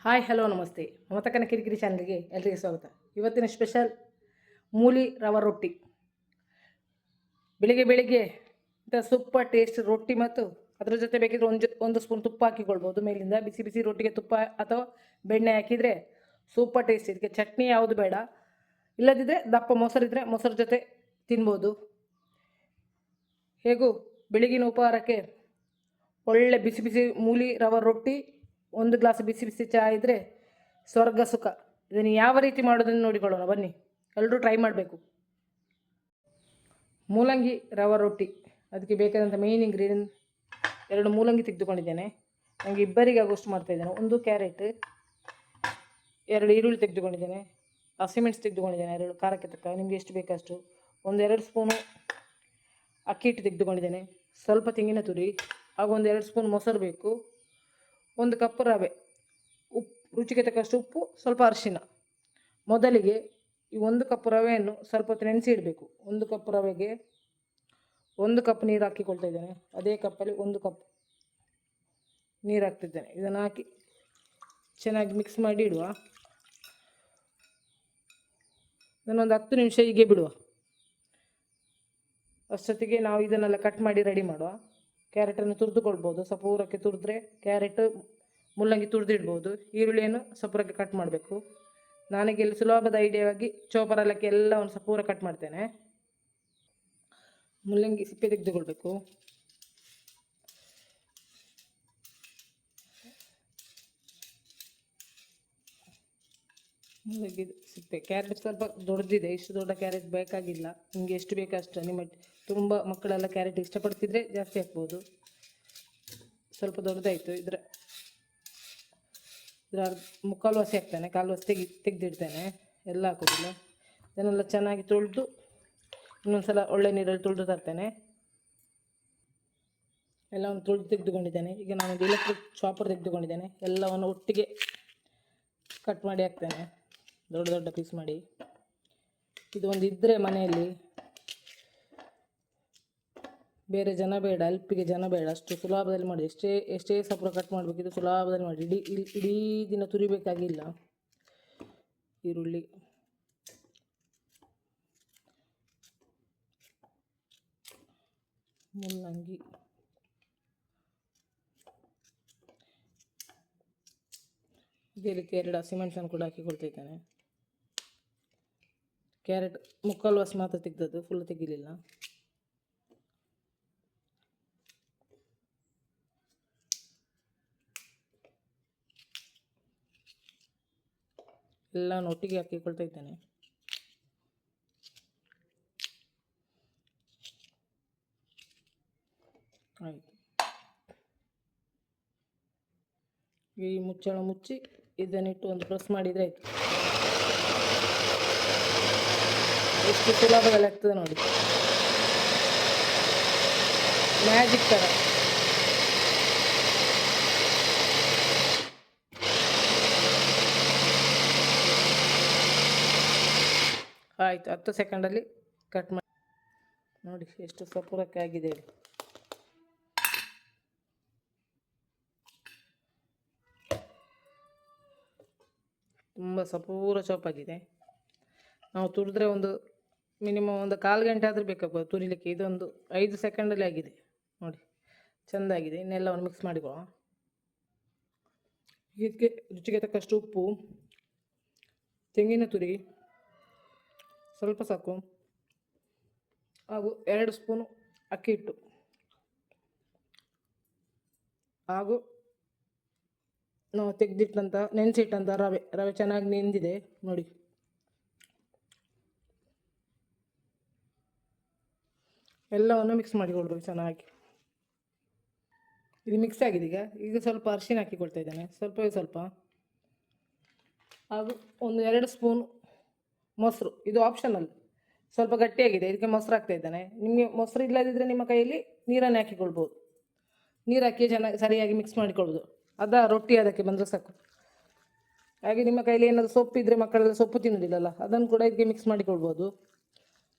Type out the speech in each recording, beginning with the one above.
Hi hello ನಮಸ್ತೆ ಮಮತಕ್ಕನ ಕಿರಿಕಿರಿ ಚಾನಲ್ಗೆ ಎಲ್ಲರಿಗೆ ಸ್ವಾಗತ. ಇವತ್ತಿನ ಸ್ಪೆಷಲ್ ಮೂಲಿ ರವೆ ರೊಟ್ಟಿ. ಬೆಳಿಗ್ಗೆ ಇಂಥ ಸೂಪರ್ ಟೇಸ್ಟ್ ರೊಟ್ಟಿ ಮತ್ತು ಅದರ ಜೊತೆ ಬೇಕಿದ್ರೆ ಒಂದು ಸ್ಪೂನ್ ತುಪ್ಪ ಹಾಕಿಕೊಳ್ಬೋದು. ಮೇಲಿಂದ ಬಿಸಿ ಬಿಸಿ ರೊಟ್ಟಿಗೆ ತುಪ್ಪ ಅಥವಾ ಬೆಣ್ಣೆ ಹಾಕಿದರೆ ಸೂಪರ್ ಟೇಸ್ಟ್. ಇದಕ್ಕೆ ಚಟ್ನಿ ಯಾವುದು ಬೇಡ, ಇಲ್ಲದಿದ್ದರೆ ದಪ್ಪ ಮೊಸರಿದ್ದರೆ ಮೊಸರು ಜೊತೆ ತಿನ್ಬೋದು. ಹೇಗೂ ಬೆಳಗಿನ ಉಪಹಾರಕ್ಕೆ ಒಳ್ಳೆ ಬಿಸಿ ಬಿಸಿ ಮೂಲಿ ರವೆ ರೊಟ್ಟಿ, ಒಂದು ಗ್ಲಾಸ್ ಬಿಸಿ ಬಿಸಿ ಚಹಾ ಇದ್ದರೆ ಸ್ವರ್ಗ ಸುಖ. ಇದನ್ನು ಯಾವ ರೀತಿ ಮಾಡೋದನ್ನು ನೋಡಿಕೊಳ್ಳೋಣ ಬನ್ನಿ, ಎಲ್ಲರೂ ಟ್ರೈ ಮಾಡಬೇಕು. ಮೂಲಂಗಿ ರವೆ ರೊಟ್ಟಿ, ಅದಕ್ಕೆ ಬೇಕಾದಂಥ ಮೇಯ್ನ್ ಇಂಗ್ರೀಡಿಯೆಂಟ್ 2 ಮೂಲಂಗಿ ತೆಗೆದುಕೊಂಡಿದ್ದೇನೆ. ನನಗೆ ಇಬ್ಬರಿಗೆ ಆಗೋಷ್ಟು ಮಾಡ್ತಾಯಿದ್ದೇನೆ. 1 ಕ್ಯಾರೆಟ್, 2 ಈರುಳ್ಳಿ ತೆಗೆದುಕೊಂಡಿದ್ದೇನೆ, ಹಸಿಮೆಣಸು ತೆಗೆದುಕೊಂಡಿದ್ದೇನೆ 2 ಖಾರಕ್ಕೆ ತಕ್ಕ, ನಿಮಗೆ ಎಷ್ಟು ಬೇಕಷ್ಟು. 1-2 ಸ್ಪೂನು ಅಕ್ಕಿ ಹಿಟ್ಟು ತೆಗೆದುಕೊಂಡಿದ್ದೇನೆ, ಸ್ವಲ್ಪ ತೆಂಗಿನ ತುರಿ, ಹಾಗೂ 1-2 ಸ್ಪೂನ್ ಮೊಸರು ಬೇಕು, 1 ಕಪ್ ರವೆ, ರುಚಿಗೆ ತಕ್ಕಷ್ಟು ಉಪ್ಪು, ಸ್ವಲ್ಪ ಅರಿಶಿನ. ಮೊದಲಿಗೆ ಈ 1 ಕಪ್ ರವೆಯನ್ನು ಸ್ವಲ್ಪ ಹೊತ್ತು ನೆನೆಸಿ ಇಡಬೇಕು. 1 ಕಪ್ ರವೆಗೆ 1 ಕಪ್ ನೀರು ಹಾಕಿಕೊಳ್ತಾ ಇದ್ದೇನೆ. ಅದೇ ಕಪ್ಪಲ್ಲಿ 1 ಕಪ್ ನೀರು ಹಾಕ್ತಿದ್ದೇನೆ. ಇದನ್ನು ಹಾಕಿ ಚೆನ್ನಾಗಿ ಮಿಕ್ಸ್ ಮಾಡಿ ಇಡುವ. ಇದನ್ನೊಂದು 10 ನಿಮಿಷ ಹೀಗೆ ಬಿಡುವ. ಅಷ್ಟೊತ್ತಿಗೆ ನಾವು ಇದನ್ನೆಲ್ಲ ಕಟ್ ಮಾಡಿ ರೆಡಿ ಮಾಡುವ. ಕ್ಯಾರೆಟನ್ನು ತುರಿದುಕೊಳ್ಬೋದು, ಸಪೂರಕ್ಕೆ ತುರಿದ್ರೆ ಕ್ಯಾರೆಟ್ ಮುಲ್ಲಂಗಿ ತುರಿದಿಡ್ಬೋದು. ಈರುಳ್ಳಿಯನ್ನು ಸಪೂರಕ್ಕೆ ಕಟ್ ಮಾಡಬೇಕು. ನಾನೀಗ ಇಲ್ಲಿ ಸುಲಭದ ಐಡಿಯಾವಾಗಿ ಚೋಪರಲ್ಲಕ್ಕೆ ಎಲ್ಲವನ್ನು ಸಪೂರ ಕಟ್ ಮಾಡ್ತೇನೆ. ಮುಲ್ಲಂಗಿ ಸಿಪ್ಪೆ ತೆಗೆದುಕೊಳ್ಬೇಕು. ಮುಲ್ಲಂಗಿ ಸಿಪ್ಪೆ, ಕ್ಯಾರೆಟ್ ಸ್ವಲ್ಪ ದೊಡ್ಡದಿದೆ, ಇಷ್ಟು ದೊಡ್ಡ ಕ್ಯಾರೆಟ್ ಬೇಕಾಗಿಲ್ಲ, ನಿಮಗೆ ಎಷ್ಟು ಬೇಕು ಅಷ್ಟು. ನಿಮ್ಮ ತುಂಬ ಮಕ್ಕಳೆಲ್ಲ ಕ್ಯಾರೆಟ್ ಇಷ್ಟಪಡ್ತಿದ್ರೆ ಜಾಸ್ತಿ ಹಾಕ್ಬೋದು. ಸ್ವಲ್ಪ ದೊಡ್ಡದಾಯಿತು. ಇದರ ಮುಕ್ಕಾಲು ವಾಸಿ ಹಾಕ್ತೇನೆ, ಕಾಲು ವಾಸಿ ತೆಗೆದಿಡ್ತೇನೆ, ಎಲ್ಲ ಹಾಕೋದಿಲ್ಲ. ಇದನ್ನೆಲ್ಲ ಚೆನ್ನಾಗಿ ತೊಳೆದು ಇನ್ನೊಂದು ಸಲ ಒಳ್ಳೆ ನೀರಲ್ಲಿ ತೊಳೆದು ತರ್ತೇನೆ. ಎಲ್ಲವನ್ನು ತೊಳೆದು ತೆಗೆದುಕೊಂಡಿದ್ದೇನೆ. ಈಗ ನಾನು ಎಲೆಕ್ಟ್ರಿಕ್ ಚಾಪರ್ ತೆಗೆದುಕೊಂಡಿದ್ದೇನೆ. ಎಲ್ಲವನ್ನು ಒಟ್ಟಿಗೆ ಕಟ್ ಮಾಡಿ ಹಾಕ್ತೇನೆ, ದೊಡ್ಡ ದೊಡ್ಡ ಪೀಸ್ ಮಾಡಿ. ಇದು ಒಂದು ಇದ್ದರೆ ಮನೆಯಲ್ಲಿ ಬೇರೆ ಜನ ಬೇಡ, ಹೆಲ್ಪಿಗೆ ಜನ ಬೇಡ, ಅಷ್ಟು ಸುಲಭದಲ್ಲಿ ಮಾಡಿ. ಎಷ್ಟೇ ಸಪೂರ ಕಟ್ ಮಾಡಬೇಕು, ಇದು ಸುಲಭದಲ್ಲಿ ಮಾಡಿ. ಇಡೀ ದಿನ ತುರಿಬೇಕಾಗಿಲ್ಲ. ಈರುಳ್ಳಿ, ಮುಲ್ಲಂಗಿ, ಇದೇ ರೀತಿ 2 ಹಸಿಮೆಣಸನ್ನು ಕೂಡ ಹಾಕಿಕೊಳ್ತಿದ್ದೇನೆ. ಕ್ಯಾರೆಟ್ ಮುಕ್ಕಾಲು ವಾಸಿ ಮಾತ್ರ ತೆಗೆದದ್ದು, ಫುಲ್ ತೆಗಿಲಿಲ್ಲ. ಎಲ್ಲ ಒಟ್ಟಿಗೆ ಹಾಕಿಕೊಳ್ತಾ ಇದ್ದೇನೆ. ಆಯಿತು. ಈ ಮುಚ್ಚಳ ಮುಚ್ಚಿ ಇದನ್ನಿಟ್ಟು ಒಂದು ಪ್ರೆಸ್ ಮಾಡಿದರೆ ಆಯಿತು. ಎಷ್ಟು ಸುಲಭದಲ್ಲಿ ಆಗ್ತದೆ ನೋಡಿ, ಮ್ಯಾಜಿಕ್ ಥರ. ಆಯಿತು, 10 ಸೆಕೆಂಡಲ್ಲಿ ಕಟ್ ಮಾಡಿ ನೋಡಿ ಎಷ್ಟು ಸಪೂರಕ್ಕೆ ಆಗಿದೆ. ತುಂಬ ಸಪೂರ ಚಾಪಾಗಿದೆ. ನಾವು ತುರಿದ್ರೆ ಒಂದು ಮಿನಿಮಮ್ ಒಂದು 1/4 ಗಂಟೆ ಆದರೂ ಬೇಕಾಗ್ಬೋದು ತುರಿಲಿಕ್ಕೆ. ಇದೊಂದು 5 ಸೆಕೆಂಡಲ್ಲಿ ಆಗಿದೆ ನೋಡಿ, ಚೆಂದಾಗಿದೆ. ಇನ್ನೆಲ್ಲವನ್ನು ಮಿಕ್ಸ್ ಮಾಡಿಕೊಳ್ಳುವ. ಇದಕ್ಕೆ ರುಚಿಗೆ ತಕ್ಕಷ್ಟು ಉಪ್ಪು, ತೆಂಗಿನ ತುರಿ ಸ್ವಲ್ಪ ಸಾಕು, ಹಾಗೂ 2 ಸ್ಪೂನು ಅಕ್ಕಿ ಹಿಟ್ಟು, ಹಾಗೂ ನಾವು ತೆಗೆದಿಟ್ಟಂಥ ನೆನೆಸಿಟ್ಟಂಥ ರವೆ ಚೆನ್ನಾಗಿ ನೆಂದಿದೆ ನೋಡಿ. ಎಲ್ಲವನ್ನು ಮಿಕ್ಸ್ ಮಾಡಿಕೊಳ್ಬೇಕು ಚೆನ್ನಾಗಿ. ಇದು ಮಿಕ್ಸ್ ಆಗಿದೆ. ಈಗ ಸ್ವಲ್ಪ ಅರಿಶಿನ ಹಾಕಿಕೊಳ್ತಾ ಇದ್ದೇನೆ, ಸ್ವಲ್ಪ, ಹಾಗೂ 1-2 ಸ್ಪೂನ್ ಮೊಸರು. ಇದು ಆಪ್ಷನಲ್, ಸ್ವಲ್ಪ ಗಟ್ಟಿಯಾಗಿದೆ, ಇದಕ್ಕೆ ಮೊಸರು ಹಾಕ್ತಾ ಇದ್ದೇನೆ. ನಿಮಗೆ ಮೊಸರು ಇಲ್ಲದಿದ್ದರೆ ನಿಮ್ಮ ಕೈಯಲ್ಲಿ ನೀರನ್ನು ಹಾಕಿಕೊಳ್ಬೋದು. ನೀರು ಹಾಕಿ ಚೆನ್ನಾಗಿ ಸರಿಯಾಗಿ ಮಿಕ್ಸ್ ಮಾಡಿಕೊಳ್ಬೋದು. ರೊಟ್ಟಿ ಅದಕ್ಕೆ ಬಂದರೆ ಸಾಕು. ಹಾಗೆ ನಿಮ್ಮ ಕೈಯಲ್ಲಿ ಏನಾದರೂ ಸೊಪ್ಪಿದ್ದರೆ, ಮಕ್ಕಳೆಲ್ಲ ಸೊಪ್ಪು ತಿನ್ನೋದಿಲ್ಲಲ್ಲ, ಅದನ್ನು ಕೂಡ ಇದಕ್ಕೆ ಮಿಕ್ಸ್ ಮಾಡಿಕೊಳ್ಬೋದು.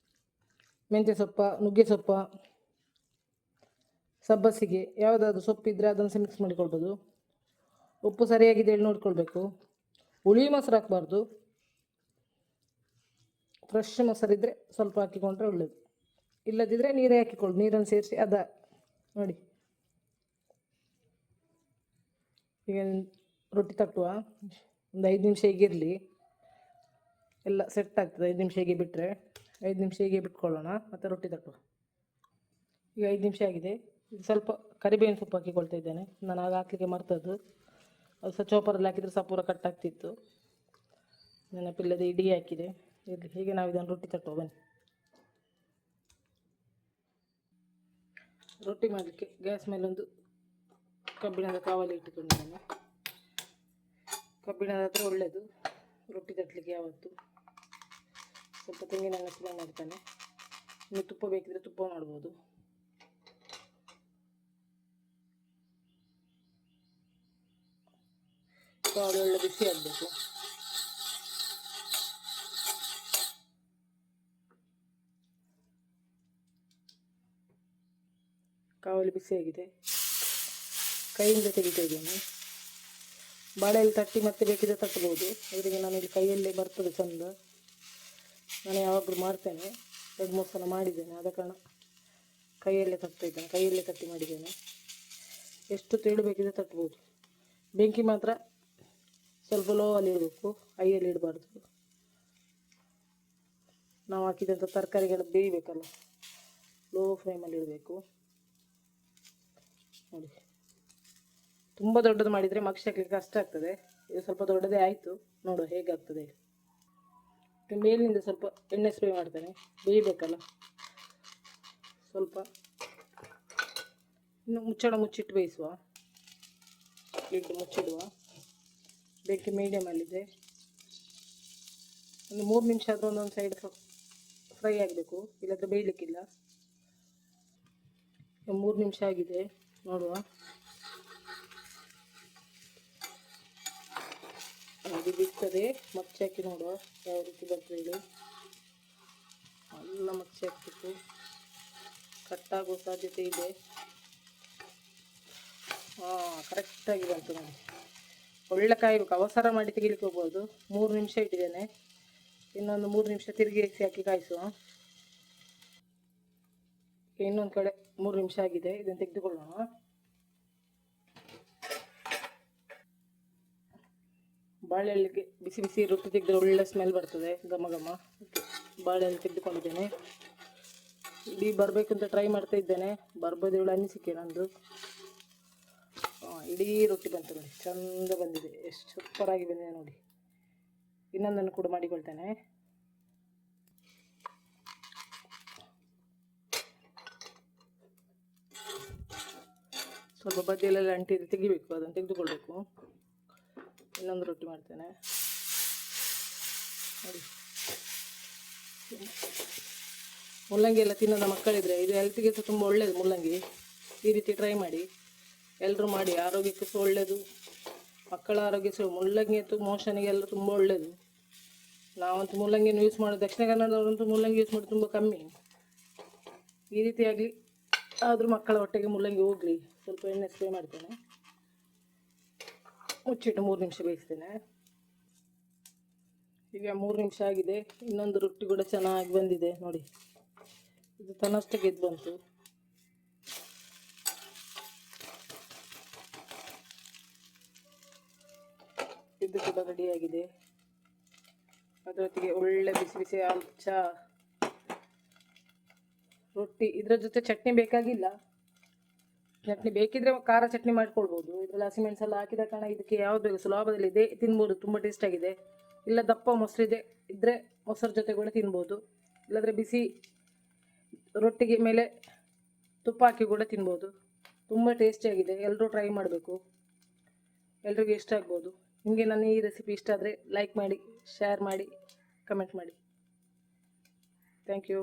ಮೆಂತ್ಯ ಸೊಪ್ಪ, ನುಗ್ಗೆ ಸೊಪ್ಪ, ಸಬ್ಬಸಿಗೆ ಯಾವುದಾದ್ರೂ ಸೊಪ್ಪಿದ್ದರೆ ಅದನ್ನು ಸಹ ಮಿಕ್ಸ್ ಮಾಡಿಕೊಳ್ಬೋದು. ಉಪ್ಪು ಸರಿಯಾಗಿದೆ ಹೇಳಿ ನೋಡ್ಕೊಳ್ಬೇಕು. ಹುಳಿ ಮೊಸರು ಹಾಕಬಾರ್ದು, ಫ್ರೆಶ್ ಮೊಸರಿದ್ದರೆ ಸ್ವಲ್ಪ ಹಾಕಿಕೊಂಡ್ರೆ ಒಳ್ಳೆಯದು. ಇಲ್ಲದಿದ್ದರೆ ನೀರೇ ಹಾಕಿಕೊಳ್ಳಿ, ನೀರನ್ನು ಸೇರಿಸಿ ಅದ ನೋಡಿ. ಈಗ ರೊಟ್ಟಿ ತಟ್ಟುವ, ಒಂದು 5 ನಿಮಿಷ ಹೀಗಿರಲಿ, ಎಲ್ಲ ಸೆಟ್ ಆಗ್ತದೆ. 5 ನಿಮಿಷ ಹೀಗೆ ಬಿಟ್ಟರೆ, 5 ನಿಮಿಷ ಹೀಗೆ ಬಿಟ್ಕೊಳ್ಳೋಣ, ಮತ್ತು ರೊಟ್ಟಿ ತಟ್ಟುವ. ಈಗ 5 ನಿಮಿಷ ಆಗಿದೆ. ಈಗ ಸ್ವಲ್ಪ ಕರಿಬೇವಿನ ಸೊಪ್ಪು ಹಾಕಿಕೊಳ್ತಾ ಇದ್ದೇನೆ. ನಾನು ಆಗ ಹಾಕಲಿಕ್ಕೆ ಮರ್ತದ್ದು, ಅದು ಸಹ ಚೋಪರಲ್ಲಿ ಹಾಕಿದರೆ ಸಹ ಪೂರ ಕಟ್ಟಾಗ್ತಿತ್ತು, ನೆನಪಿಲ್ಲದೆ ಇಡೀ ಹಾಕಿದೆ. ಇರಲಿ, ಹೀಗೆ ನಾವು ಇದನ್ನು ರೊಟ್ಟಿ ತಟ್ಟುವ ಬನ್ನಿ. ರೊಟ್ಟಿ ಮಾಡಲಿಕ್ಕೆ ಗ್ಯಾಸ್ ಮೇಲೆ ಒಂದು ಕಬ್ಬಿಣದ ಕಾವಲಿ ಇಟ್ಟುಕೊಂಡಿದ್ದೇನೆ. ಕಬ್ಬಿಣದ ಹತ್ರ ಒಳ್ಳೆಯದು ರೊಟ್ಟಿ ತಟ್ಟಲಿಕ್ಕೆ ಯಾವತ್ತು. ಸ್ವಲ್ಪ ತೆಂಗಿನೆಣ್ಣೆ ಸ್ಪ್ರೇ ಮಾಡ್ತಾನೆ. ಇನ್ನು ತುಪ್ಪ ಬೇಕಿದ್ರೆ ತುಪ್ಪ ಮಾಡ್ಬೋದು. ಕಾವಲಿ ಒಳ್ಳೆ ಬಿಸಿ ಆಗಬೇಕು. ಕಾವಲಿ ಬಿಸಿಯಾಗಿದೆ, ಕೈಯಿಂದ ತೆಗಿತಾ ಇದ್ದೇನೆ. ಬಾಳೆಯಲ್ಲಿ ತಟ್ಟಿ ಮತ್ತೆ ಬೇಕಿದ್ರೆ ತಟ್ಟಬಹುದು, ಅದರಿಗೆ ನಾನಿಲ್ಲಿ ಕೈಯಲ್ಲೇ ಬರ್ತದೆ ಚಂದ. ನಾನು ಯಾವಾಗಲೂ ಮಾಡ್ತೇನೆ, 2-3 ಸಲ ಮಾಡಿದ್ದೇನೆ, ಆದ ಕಾರಣ ಕೈಯಲ್ಲೇ ತಟ್ತಾ ಇದ್ದೇನೆ. ಕೈಯಲ್ಲೇ ತಟ್ಟಿ ಮಾಡಿದ್ದೇನೆ. ಎಷ್ಟು ತೆಳು ಬೇಕಿದ್ರೆ ತಟ್ಬೋದು. ಬೆಂಕಿ ಮಾತ್ರ ಸ್ವಲ್ಪ ಲೋ ಅಲ್ಲಿ ಇಡಬೇಕು, ಹೈಯಲ್ಲಿ ಇಡಬಾರ್ದು. ನಾವು ಹಾಕಿದಂಥ ತರಕಾರಿಗಳು ಬೇಯಬೇಕಲ್ಲ, ಲೋ ಫ್ಲೇಮಲ್ಲಿ ಇಡಬೇಕು ನೋಡಿ. ತುಂಬ ದೊಡ್ಡದು ಮಾಡಿದರೆ ಮಗ್ಚ್ ಹಾಕಲಿಕ್ಕೆ ಕಷ್ಟ ಆಗ್ತದೆ. ಇದು ಸ್ವಲ್ಪ ದೊಡ್ಡದೇ ಆಯಿತು, ನೋಡುವ ಹೇಗಾಗ್ತದೆ. ಮೇಲಿನಿಂದ ಸ್ವಲ್ಪ ಎಣ್ಣೆ ಸ್ಪ್ರೇ ಮಾಡ್ತೇನೆ, ಬೇಯಬೇಕಲ್ಲ ಸ್ವಲ್ಪ. ಇನ್ನು ಮುಚ್ಚಿಟ್ಟು ಬೇಯಿಸುವ. ಲಿಡ್ ಮುಚ್ಚಿಡುವ. ಬೆಂಕಿ ಮೀಡಿಯಮಲ್ಲಿದೆ. ಒಂದು 3 ನಿಮಿಷ ಆದರೂ ಒಂದೊಂದು ಸೈಡ್ ಫ್ರೈ ಆಗಬೇಕು, ಇಲ್ಲಾಂದರೆ ಬೇಯಲಿಕ್ಕಿಲ್ಲ. 3 ನಿಮಿಷ ಆಗಿದೆ, ನೋಡುವ. ಅದು ಬಿಡ್ತದೆ, ಮಚ್ಚಿ ಹಾಕಿ ನೋಡುವ ಯಾವ ರೀತಿ ಬರ್ತದೆ ಇದು. ಎಲ್ಲ ಮಚ್ಚಿ ಹಾಕಬೇಕು, ಕಟ್ಟಾಗುವ ಸಾಧ್ಯತೆ ಇದೆ. ಕರೆಕ್ಟಾಗಿ ಬಂತು ನೋಡಿ. ಒಳ್ಳೆ ಕಾಯಬೇಕು, ಅವಸರ ಮಾಡಿ ತೆಗಿಲಿಕ್ಕೆ ಹೋಗ್ಬೋದು. 3 ನಿಮಿಷ ಇಟ್ಟಿದ್ದೇನೆ, ಇನ್ನೊಂದು 3 ನಿಮಿಷ ತಿರುಗಿಸಿ ಹಾಕಿ ಕಾಯಿಸುವ. ಇನ್ನೊಂದು ಕಡೆ 3 ನಿಮಿಷ ಆಗಿದೆ, ಇದನ್ನು ತೆಗೆದುಕೊಳ್ಳೋಣ. ಬಾಳೆಹಳ್ಳಿಗೆ ಬಿಸಿ ಬಿಸಿ ರೊಟ್ಟಿ ತೆಗೆದ್ರೆ ಒಳ್ಳೆ ಸ್ಮೆಲ್ ಬರ್ತದೆ, ಘಮ ಘಮ. ಬಾಳೆಹಳ್ಳಿ ತೆಗೆದುಕೊಂಡಿದ್ದೇನೆ. ಇಡೀ ಬರಬೇಕು ಅಂತ ಟ್ರೈ ಮಾಡ್ತಾ ಇದ್ದೇನೆ, ಬರ್ಬೋದು ಇವಳು ಅನಿಸಿಕೆ ನಂದು. ಇಡೀ ರೊಟ್ಟಿ ಬಂತು ನೋಡಿ, ಚಂದ ಬಂದಿದೆ, ಎಷ್ಟು ಸೂಪರಾಗಿ ಬಂದಿದೆ ನೋಡಿ. ಇನ್ನೊಂದನ್ನು ಕೂಡ ಮಾಡಿಕೊಳ್ತೇನೆ. ಸ್ವಲ್ಪ ಬದಿಯಲ್ಲೆಲ್ಲ ಅಂಟಿದ್ದು ತೆಗಿಬೇಕು, ಅದನ್ನು ತೆಗೆದುಕೊಳ್ಬೇಕು. ಇನ್ನೊಂದು ರೊಟ್ಟಿ ಮಾಡ್ತೇನೆ ನೋಡಿ. ಮುಲ್ಲಂಗಿ ಎಲ್ಲ ತಿನ್ನೋದ ಮಕ್ಕಳಿದ್ರೆ ಇದು ಹೆಲ್ತಿಗೆ ಸಹ ತುಂಬ ಒಳ್ಳೆಯದು. ಮುಲ್ಲಂಗಿ ಈ ರೀತಿ ಟ್ರೈ ಮಾಡಿ, ಎಲ್ಲರೂ ಮಾಡಿ, ಆರೋಗ್ಯಕ್ಕೆ ಸಹ ಒಳ್ಳೆಯದು, ಮಕ್ಕಳ ಆರೋಗ್ಯ ಸಹ. ಮುಲ್ಲಂಗಿ ಅಂತೂ ಮೋಷನಿಗೆಲ್ಲ ತುಂಬ ಒಳ್ಳೆಯದು. ನಾವಂತೂ ಮುಲ್ಲಂಗಿಯನ್ನು ಯೂಸ್ ಮಾಡೋದು, ದಕ್ಷಿಣ ಕನ್ನಡದವರಂತೂ ಮುಲ್ಲಂಗಿ ಯೂಸ್ ಮಾಡೋದು ತುಂಬ ಕಮ್ಮಿ. ಈ ರೀತಿಯಾಗಲಿ ಆದರೂ ಮಕ್ಕಳ ಹೊಟ್ಟೆಗೆ ಮುಲ್ಲಂಗಿ ಹೋಗಲಿ. ಸ್ವಲ್ಪ ಎಣ್ಣೆ ಸ್ಪ್ರೇ ಮಾಡ್ತೇನೆ, ಮುಚ್ಚಿಟ್ಟು 3 ನಿಮಿಷ ಬೇಯಿಸ್ತೇನೆ. ಈಗ 3 ನಿಮಿಷ ಆಗಿದೆ. ಇನ್ನೊಂದು ರೊಟ್ಟಿ ಕೂಡ ಚೆನ್ನಾಗಿ ಬಂದಿದೆ ನೋಡಿ. ಇದು ತನ್ನಷ್ಟಕ್ಕೆ ಎದ್ದು ಬಂತು. ಇದು ಕೂಡ ರೆಡಿಯಾಗಿದೆ. ಅದರೊಟ್ಟಿಗೆ ಒಳ್ಳೆ ಬಿಸಿ ಬಿಸಿ ಹಾಲು ಚಾ, ರೊಟ್ಟಿ. ಇದರ ಜೊತೆ ಚಟ್ನಿ ಬೇಕಾಗಿಲ್ಲ, ಚಟ್ನಿ ಬೇಕಿದ್ರೆ ಖಾರ ಚಟ್ನಿ ಮಾಡ್ಕೊಳ್ಬೋದು. ಇದರಲ್ಲಿ ಹಸಿಮೆಣಸೆಲ್ಲ ಹಾಕಿದ ಕಾರಣ ಇದಕ್ಕೆ ಯಾವುದು ಬೇಕು ಸುಲಭದಲ್ಲಿ ಇದೆ, ತಿನ್ಬೋದು, ತುಂಬ ಟೇಸ್ಟ್ ಆಗಿದೆ. ಇಲ್ಲ ದಪ್ಪ ಮೊಸರಿದೆ ಇದ್ದರೆ ಮೊಸರು ಜೊತೆ ಕೂಡ ತಿನ್ಬೋದು, ಇಲ್ಲಾಂದರೆ ಬಿಸಿ ರೊಟ್ಟಿಗೆ ಮೇಲೆ ತುಪ್ಪ ಹಾಕಿ ಕೂಡ ತಿನ್ಬೋದು. ತುಂಬ ಟೇಸ್ಟಿಯಾಗಿದೆ, ಎಲ್ಲರೂ ಟ್ರೈ ಮಾಡಬೇಕು, ಎಲ್ರಿಗೂ ಇಷ್ಟ ಆಗ್ಬೋದು. ನಿಮಗೆ ನನ್ನ ಈ ರೆಸಿಪಿ ಇಷ್ಟ ಆದರೆ ಲೈಕ್ ಮಾಡಿ, ಶೇರ್ ಮಾಡಿ, ಕಮೆಂಟ್ ಮಾಡಿ. Thank you.